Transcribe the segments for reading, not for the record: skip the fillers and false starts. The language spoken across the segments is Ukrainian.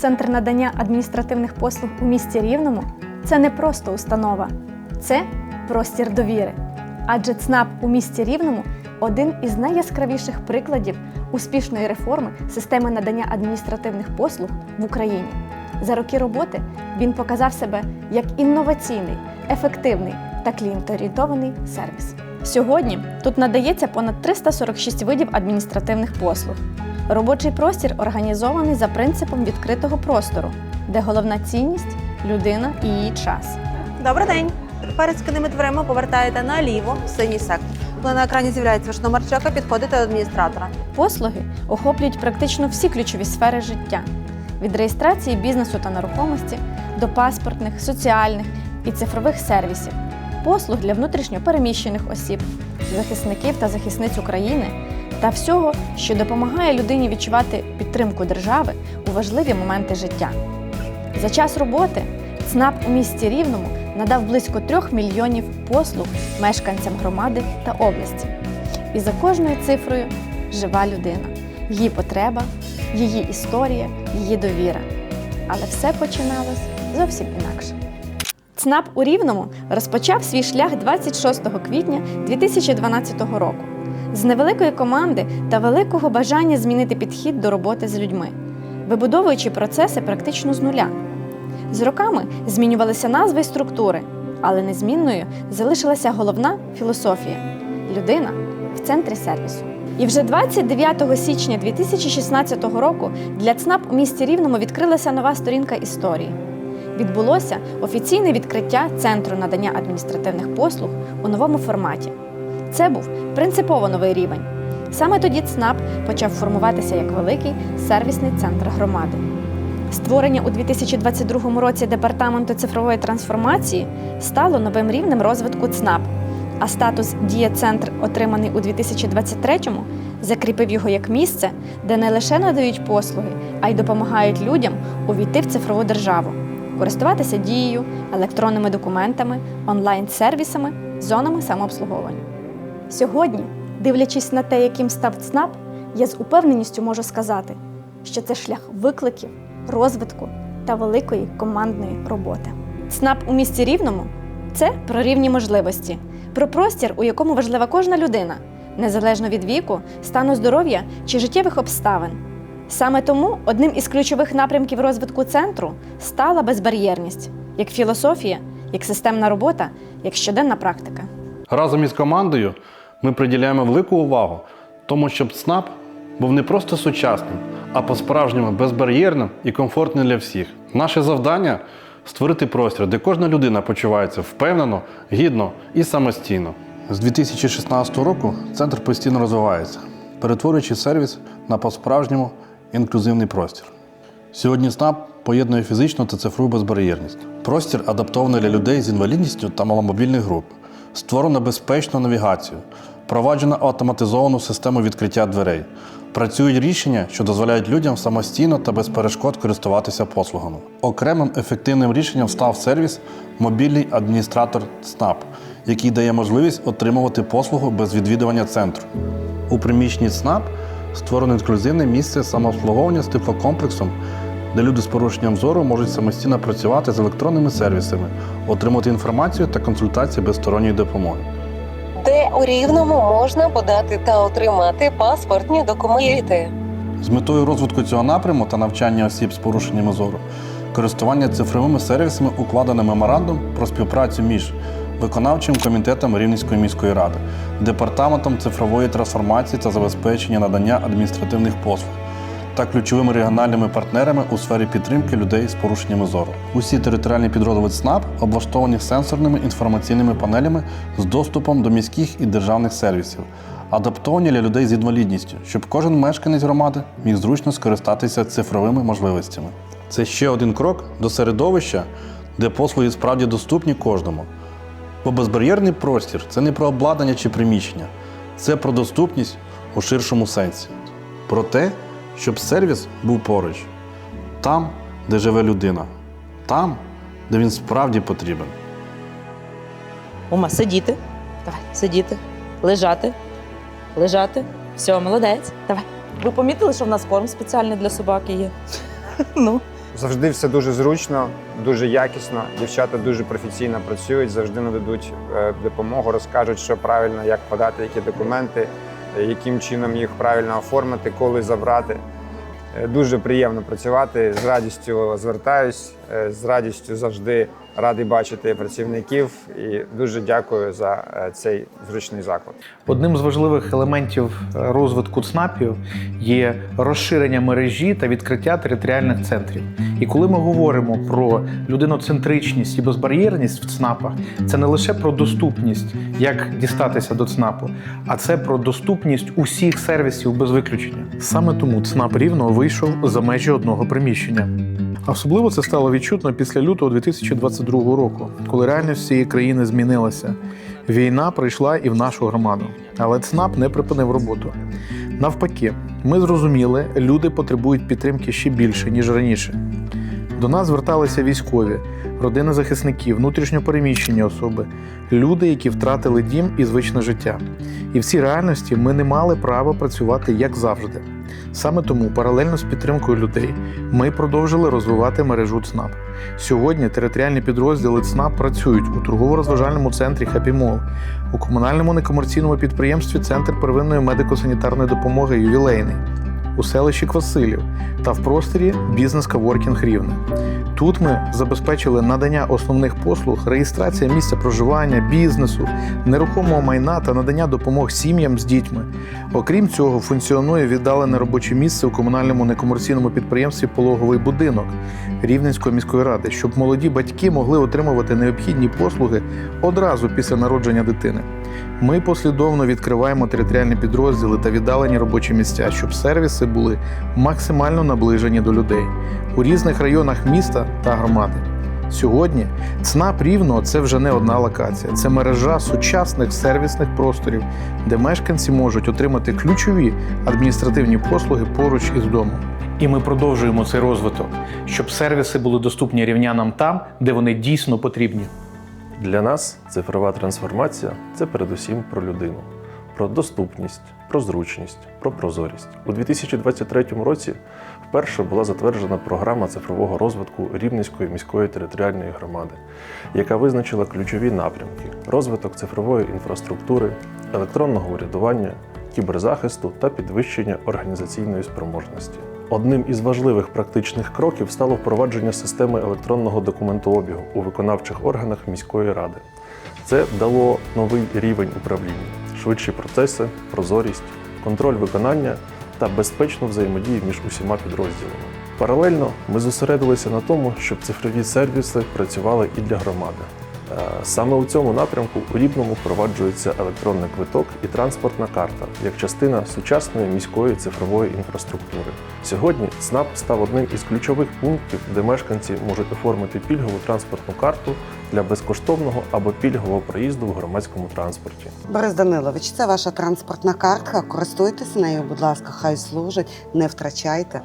Центр надання адміністративних послуг у місті Рівному – це не просто установа, це простір довіри. Адже ЦНАП у місті Рівному – один із найяскравіших прикладів успішної реформи системи надання адміністративних послуг в Україні. За роки роботи він показав себе як інноваційний, ефективний та клієнтоорієнтований сервіс. Сьогодні тут надається понад 346 видів адміністративних послуг. Робочий простір організований за принципом відкритого простору, де головна цінність – людина і її час. Добрий день! Перед скинними дверима повертаєте наліво в синій сектор. Коли на екрані з'являється ваш номер чека, підходите до адміністратора. Послуги охоплюють практично всі ключові сфери життя – від реєстрації бізнесу та нерухомості до паспортних, соціальних і цифрових сервісів, послуг для внутрішньо переміщених осіб, захисників та захисниць України та всього, що допомагає людині відчувати підтримку держави у важливі моменти життя. За час роботи ЦНАП у місті Рівному надав близько 3 мільйонів послуг мешканцям громади та області. І за кожною цифрою – жива людина, її потреба, її історія, її довіра. Але все починалось зовсім інакше. ЦНАП у Рівному розпочав свій шлях 26 квітня 2012 року з невеликої команди та великого бажання змінити підхід до роботи з людьми, вибудовуючи процеси практично з нуля. З роками змінювалися назви й структури, але незмінною залишилася головна філософія – людина в центрі сервісу. І вже 29 січня 2016 року для ЦНАП у місті Рівному відкрилася нова сторінка історії. Відбулося офіційне відкриття Центру надання адміністративних послуг у новому форматі. Це був принципово новий рівень. Саме тоді ЦНАП почав формуватися як великий сервісний центр громади. Створення у 2022 році Департаменту цифрової трансформації стало новим рівнем розвитку ЦНАП, а статус «Дія-центр», отриманий у 2023-му, закріпив його як місце, де не лише надають послуги, а й допомагають людям увійти в цифрову державу, користуватися дією, електронними документами, онлайн-сервісами, зонами самообслуговування. Сьогодні, дивлячись на те, яким став ЦНАП, я з упевненістю можу сказати, що це шлях викликів, розвитку та великої командної роботи. ЦНАП у місті Рівному – це про рівні можливості, про простір, у якому важлива кожна людина, незалежно від віку, стану здоров'я чи життєвих обставин. Саме тому одним із ключових напрямків розвитку центру стала безбар'єрність, як філософія, як системна робота, як щоденна практика. Разом із командою ми приділяємо велику увагу тому, щоб ЦНАП був не просто сучасним, а по-справжньому безбар'єрним і комфортним для всіх. Наше завдання – створити простір, де кожна людина почувається впевнено, гідно і самостійно. З 2016 року центр постійно розвивається, перетворюючи сервіс на по-справжньому інклюзивний простір. Сьогодні ЦНАП поєднує фізичну та цифрову безбар'єрність. Простір адаптований для людей з інвалідністю та маломобільних груп. Створено безпечну навігацію, впроваджено автоматизовану систему відкриття дверей. Працюють рішення, що дозволяють людям самостійно та без перешкод користуватися послугами. Окремим ефективним рішенням став сервіс «Мобільний адміністратор ЦНАП», який дає можливість отримувати послугу без відвідування центру. У приміщенні ЦНАП створено інклюзивне місце самообслуговування з тифлокомплексом, де люди з порушенням зору можуть самостійно працювати з електронними сервісами, отримати інформацію та консультації без сторонньої допомоги. Де у Рівному можна подати та отримати паспортні документи. З метою розвитку цього напряму та навчання осіб з порушеннями зору, користування цифровими сервісами укладено меморандум про співпрацю між виконавчим комітетом Рівненської міської ради, Департаментом цифрової трансформації та забезпечення надання адміністративних послуг та ключовими регіональними партнерами у сфері підтримки людей з порушеннями зору. Усі територіальні підрозділи ЦНАП облаштовані сенсорними інформаційними панелями з доступом до міських і державних сервісів, адаптовані для людей з інвалідністю, щоб кожен мешканець громади міг зручно скористатися цифровими можливостями. Це ще один крок до середовища, де послуги справді доступні кожному. Бо безбар'єрний простір – це не про обладнання чи приміщення, це про доступність у ширшому сенсі. Про те, щоб сервіс був поруч, там, де живе людина, там, де він справді потрібен. Ума, сидіти. Давай, сидіти. Лежати. Лежати. Все, молодець. Давай. Ви помітили, що в нас корм спеціальний для собаки є? Ну, Завжди все дуже зручно, дуже якісно. Дівчата дуже професійно працюють, завжди нададуть допомогу, розкажуть, що правильно, як подати, які документи, яким чином їх правильно оформити, коли забрати. Дуже приємно працювати, з радістю звертаюсь, з радістю завжди радий бачити працівників і дуже дякую за цей зручний заклад. Одним з важливих елементів розвитку ЦНАПів є розширення мережі та відкриття територіальних центрів. І коли ми говоримо про людиноцентричність і безбар'єрність в ЦНАПах, це не лише про доступність, як дістатися до ЦНАПу, а це про доступність усіх сервісів без виключення. Саме тому ЦНАП Рівного вийшов за межі одного приміщення. Особливо це стало відчутно після лютого 2022 року, коли реальність всієї країни змінилася. Війна прийшла і в нашу громаду. Але ЦНАП не припинив роботу. Навпаки, ми зрозуміли, люди потребують підтримки ще більше, ніж раніше. До нас зверталися військові, родини захисників, внутрішньо переміщені особи, люди, які втратили дім і звичне життя. І в цій реальності ми не мали права працювати як завжди. Саме тому, паралельно з підтримкою людей, ми продовжили розвивати мережу ЦНАП. Сьогодні територіальні підрозділи ЦНАП працюють у торгово-розважальному центрі «Хеппі Мол», у комунальному некомерційному підприємстві «Центр первинної медико-санітарної допомоги «Ювілейний», у селищі Квасилів та в просторі «Бізнес-коворкінг Рівне». Тут ми забезпечили надання основних послуг, реєстрація місця проживання, бізнесу, нерухомого майна та надання допомог сім'ям з дітьми. Окрім цього, функціонує віддалене робоче місце у комунальному некомерційному підприємстві «Пологовий будинок» Рівненської міської ради, щоб молоді батьки могли отримувати необхідні послуги одразу після народження дитини. Ми послідовно відкриваємо територіальні підрозділи та віддалені робочі місця, щоб сервіси були максимально наближені до людей у різних районах міста та громади. Сьогодні ЦНАП Рівного – це вже не одна локація, це мережа сучасних сервісних просторів, де мешканці можуть отримати ключові адміністративні послуги поруч із домом. І ми продовжуємо цей розвиток, щоб сервіси були доступні рівнянам там, де вони дійсно потрібні. Для нас цифрова трансформація – це передусім про людину, про доступність, про зручність, про прозорість. У 2023 році вперше була затверджена програма цифрового розвитку Рівненської міської територіальної громади, яка визначила ключові напрямки – розвиток цифрової інфраструктури, електронного урядування, кіберзахисту та підвищення організаційної спроможності. Одним із важливих практичних кроків стало впровадження системи електронного документообігу у виконавчих органах міської ради. Це дало новий рівень управління, швидші процеси, прозорість, контроль виконання та безпечну взаємодію між усіма підрозділами. Паралельно ми зосередилися на тому, щоб цифрові сервіси працювали і для громади. Саме у цьому напрямку у Рівному впроваджується електронний квиток і транспортна карта як частина сучасної міської цифрової інфраструктури. Сьогодні ЦНАП став одним із ключових пунктів, де мешканці можуть оформити пільгову транспортну карту для безкоштовного або пільгового проїзду в громадському транспорті. Борис Данилович, це ваша транспортна картка. Користуйтесь нею, будь ласка, хай служить, не втрачайте.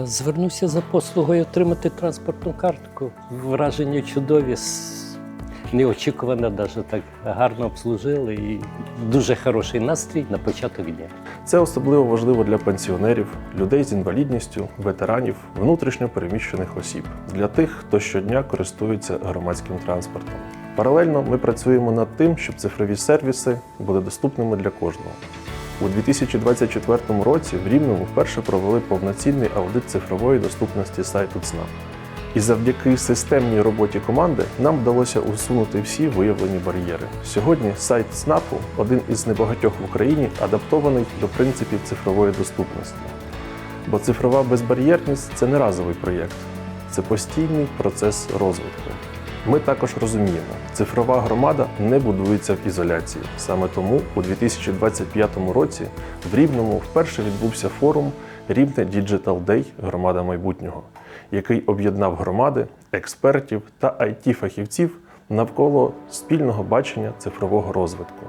Звернувся за послугою отримати транспортну картку. Враження чудові. Неочікувано, навіть так гарно обслужили і дуже хороший настрій на початок дня. Це особливо важливо для пенсіонерів, людей з інвалідністю, ветеранів, внутрішньо переміщених осіб, для тих, хто щодня користується громадським транспортом. Паралельно ми працюємо над тим, щоб цифрові сервіси були доступними для кожного. У 2024 році в Рівному вперше провели повноцінний аудит цифрової доступності сайту ЦНАП. І завдяки системній роботі команди нам вдалося усунути всі виявлені бар'єри. Сьогодні сайт ЦНАПу – один із небагатьох в Україні, адаптований до принципів цифрової доступності. Бо цифрова безбар'єрність – це не разовий проєкт, це постійний процес розвитку. Ми також розуміємо, цифрова громада не будується в ізоляції. Саме тому у 2025 році в Рівному вперше відбувся форум «Рівне Digital Day. Громада майбутнього», який об'єднав громади, експертів та IT-фахівців навколо спільного бачення цифрового розвитку.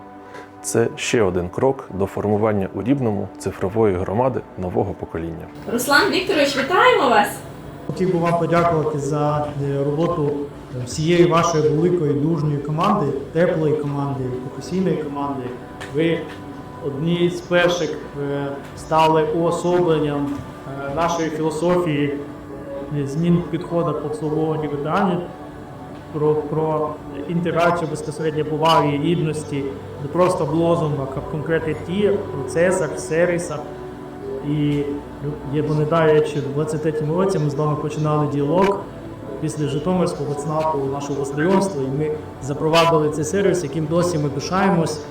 Це ще один крок до формування у Рівному цифрової громади нового покоління. Руслан Вікторович, вітаємо вас! Хотів би вам подякувати за роботу всієї вашої великої, дружньої команди, теплої команди, професійної команди. Ви одні з перших стали уособленням нашої філософії змін підходу по обслуговуванню ветеранів, про інтеграцію безпосередньо поваги і гідності, не просто в лозунгах, а в конкретних процесах, сервісах. І я пам'ятаю, що в 23-му році ми з вами починали діалог після Житомирського ЦНАПу нашого знайомства, і ми запровадили цей сервіс, яким досі ми пишаємось.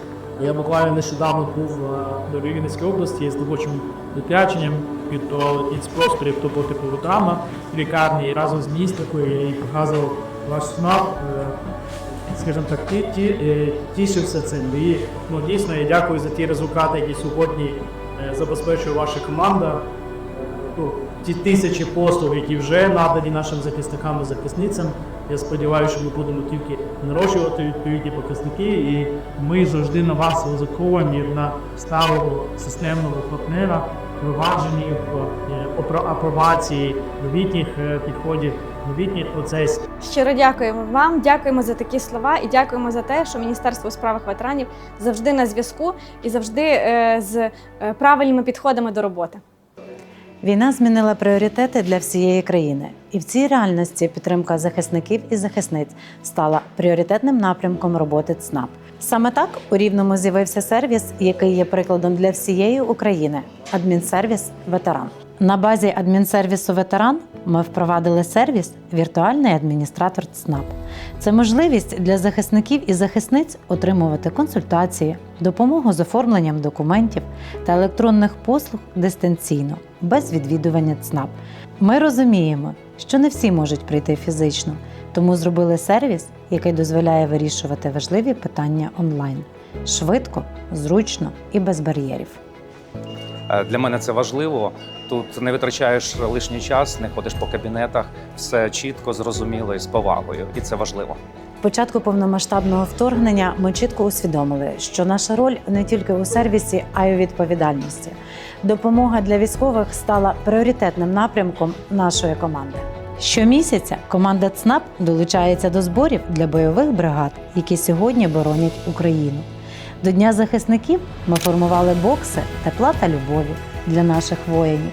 Я буквально нещодавно був в Рівненській області з робочим відрядженням під просторів по типу ветерана в лікарні, і разом з міністркою я їй показував ваш ЦНАП, скажімо так, тішився цим. І дійсно я дякую за ті результати, які сьогодні забезпечує ваша команда. Ті тисячі послуг, які вже надані нашим захисникам і захисницям. Я сподіваюся, що ми будемо тільки нарощувати відповідні показники, і ми завжди на вас розраховуємо як на сталого системного партнера, впровадженні апробації новітніх підходів, новітніх процесів. Щиро дякуємо вам, дякуємо за такі слова і дякуємо за те, що Міністерство у справах ветеранів завжди на зв'язку і завжди з правильними підходами до роботи. Війна змінила пріоритети для всієї країни. І в цій реальності підтримка захисників і захисниць стала пріоритетним напрямком роботи ЦНАП. Саме так у Рівному з'явився сервіс, який є прикладом для всієї України – адмінсервіс «Ветеран». На базі адмінсервісу «Ветеран» ми впровадили сервіс «Віртуальний адміністратор ЦНАП». Це можливість для захисників і захисниць отримувати консультації, допомогу з оформленням документів та електронних послуг дистанційно, без відвідування ЦНАП. Ми розуміємо, що не всі можуть прийти фізично, тому зробили сервіс, який дозволяє вирішувати важливі питання онлайн. Швидко, зручно і без бар'єрів. Для мене це важливо. Тут не витрачаєш лишній час, не ходиш по кабінетах, все чітко, зрозуміло і з повагою. І це важливо. З початку повномасштабного вторгнення ми чітко усвідомили, що наша роль не тільки у сервісі, а й у відповідальності. Допомога для військових стала пріоритетним напрямком нашої команди. Щомісяця команда ЦНАП долучається до зборів для бойових бригад, які сьогодні боронять Україну. До Дня захисників ми формували бокси «Тепла та любові» для наших воїнів.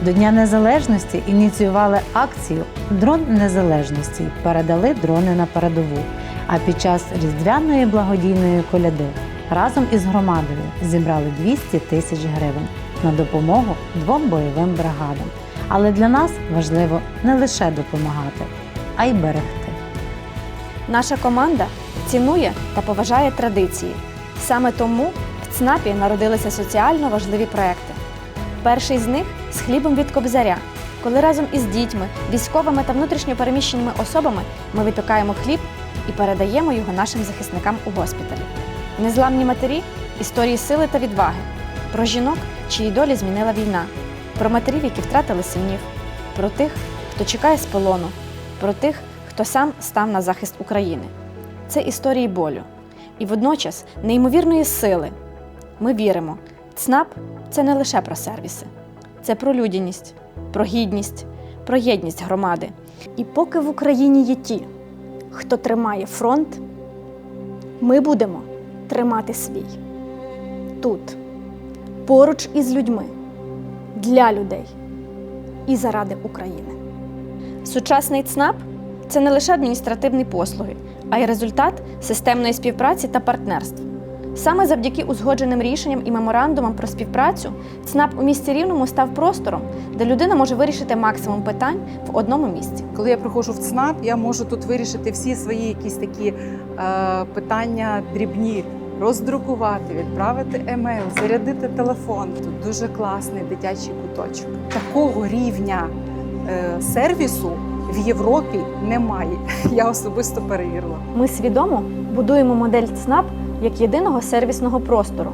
До Дня Незалежності ініціювали акцію «Дрон Незалежності» – передали дрони на передову. А під час Різдвяної благодійної коляди разом із громадою зібрали 200 тисяч гривень на допомогу 2 бойовим бригадам. Але для нас важливо не лише допомагати, а й берегти. Наша команда цінує та поважає традиції. Саме тому в ЦНАПі народилися соціально важливі проекти. Перший з них – з хлібом від Кобзаря, коли разом із дітьми, військовими та внутрішньо переміщеними особами ми випікаємо хліб і передаємо його нашим захисникам у госпіталі. Незламні матері – історії сили та відваги. Про жінок, чиї долі змінила війна. Про матерів, які втратили синів. Про тих, хто чекає з полону. Про тих, хто сам став на захист України. Це історії болю. І водночас неймовірної сили. Ми віримо, ЦНАП – це не лише про сервіси. Це про людяність, про гідність, про єдність громади. І поки в Україні є ті, хто тримає фронт, ми будемо тримати свій. Тут, поруч із людьми, для людей і заради України. Сучасний ЦНАП – це не лише адміністративні послуги, а й результат системної співпраці та партнерств. Саме завдяки узгодженим рішенням і меморандумам про співпрацю ЦНАП у місті Рівному став простором, де людина може вирішити максимум питань в одному місці. Коли я приходжу в ЦНАП, я можу тут вирішити всі свої якісь такі питання дрібні, роздрукувати, відправити емейл, зарядити телефон. Тут дуже класний дитячий куточок. Такого рівня сервісу в Європі немає. Я особисто перевірила. Ми свідомо будуємо модель ЦНАП як єдиного сервісного простору.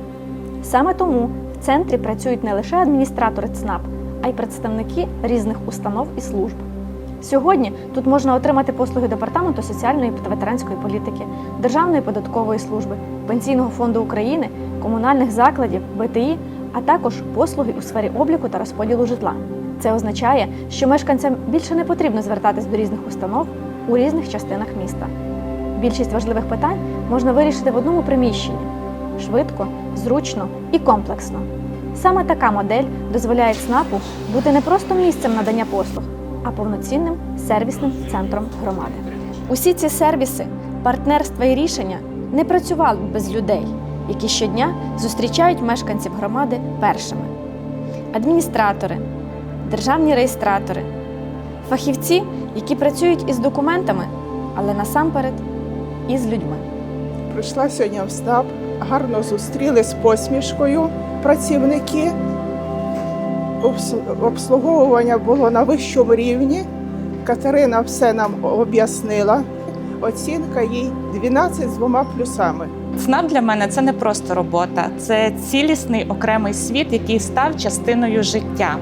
Саме тому в центрі працюють не лише адміністратори ЦНАП, а й представники різних установ і служб. Сьогодні тут можна отримати послуги Департаменту соціальної та ветеранської політики, Державної податкової служби, Пенсійного фонду України, комунальних закладів, БТІ, а також послуги у сфері обліку та розподілу житла. Це означає, що мешканцям більше не потрібно звертатись до різних установ у різних частинах міста. Більшість важливих питань можна вирішити в одному приміщенні – швидко, зручно і комплексно. Саме така модель дозволяє ЦНАПу бути не просто місцем надання послуг, а повноцінним сервісним центром громади. Усі ці сервіси, партнерства і рішення не працювали б без людей, які щодня зустрічають мешканців громади першими. Адміністратори, державні реєстратори, фахівці, які працюють із документами, але насамперед із людьми. Прийшла сьогодні в СНАП, гарно зустріли з посмішкою працівники. Обслуговування було на вищому рівні. Катерина все нам об'яснила. Оцінка їй 12 з 2 плюсами. ЦНАП для мене це не просто робота, це цілісний окремий світ, який став частиною життя.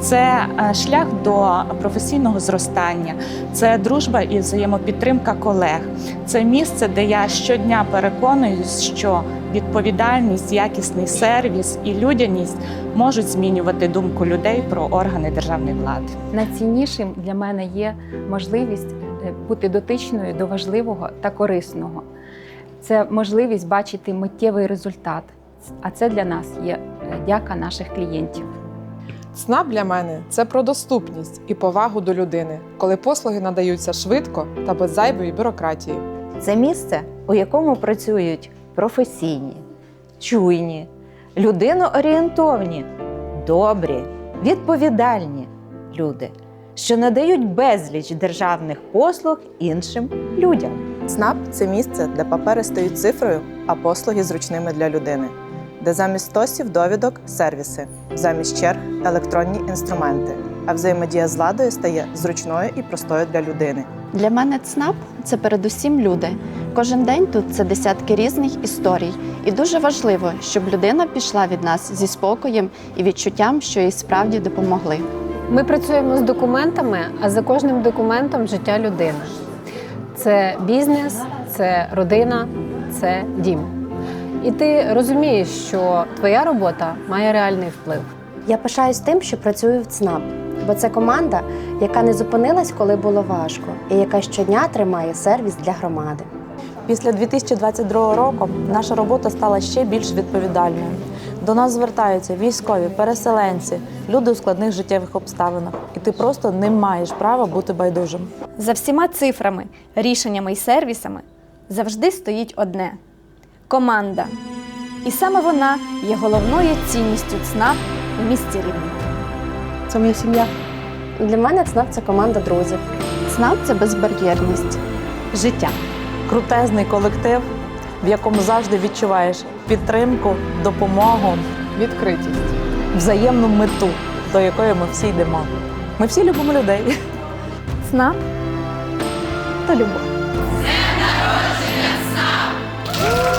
Це шлях до професійного зростання, це дружба і взаємопідтримка колег. Це місце, де я щодня переконуюсь, що відповідальність, якісний сервіс і людяність можуть змінювати думку людей про органи державної влади. Найціннішим для мене є можливість бути дотичною до важливого та корисного. Це можливість бачити миттєвий результат, а це для нас є дяка наших клієнтів. ЦНАП для мене – це про доступність і повагу до людини, коли послуги надаються швидко та без зайвої бюрократії. Це місце, у якому працюють професійні, чуйні, людиноорієнтовні, добрі, відповідальні люди, що надають безліч державних послуг іншим людям. ЦНАП – це місце, де папери стають цифрою, а послуги зручними для людини. Де замість стосів довідок – сервіси, замість черг – електронні інструменти, а взаємодія з владою стає зручною і простою для людини. Для мене ЦНАП – це передусім люди. Кожен день тут – це десятки різних історій. І дуже важливо, щоб людина пішла від нас зі спокоєм і відчуттям, що їй справді допомогли. Ми працюємо з документами, а за кожним документом – життя людини. Це бізнес, це родина, це дім. І ти розумієш, що твоя робота має реальний вплив. Я пишаюсь тим, що працюю в ЦНАП, бо це команда, яка не зупинилась, коли було важко, і яка щодня тримає сервіс для громади. Після 2022 року наша робота стала ще більш відповідальною. До нас звертаються військові, переселенці, люди у складних життєвих обставинах. І ти просто не маєш права бути байдужим. За всіма цифрами, рішеннями і сервісами завжди стоїть одне – команда. І саме вона є головною цінністю ЦНАП у місті Рівне. Це моя сім'я. Для мене ЦНАП – це команда друзів. ЦНАП – це безбар'єрність. Життя. Крутезний колектив, в якому завжди відчуваєш підтримку, допомогу, відкритість, взаємну мету, до якої ми всі йдемо. Ми всі любимо людей. ЦНАП та любов. З днем народження, ЦНАП!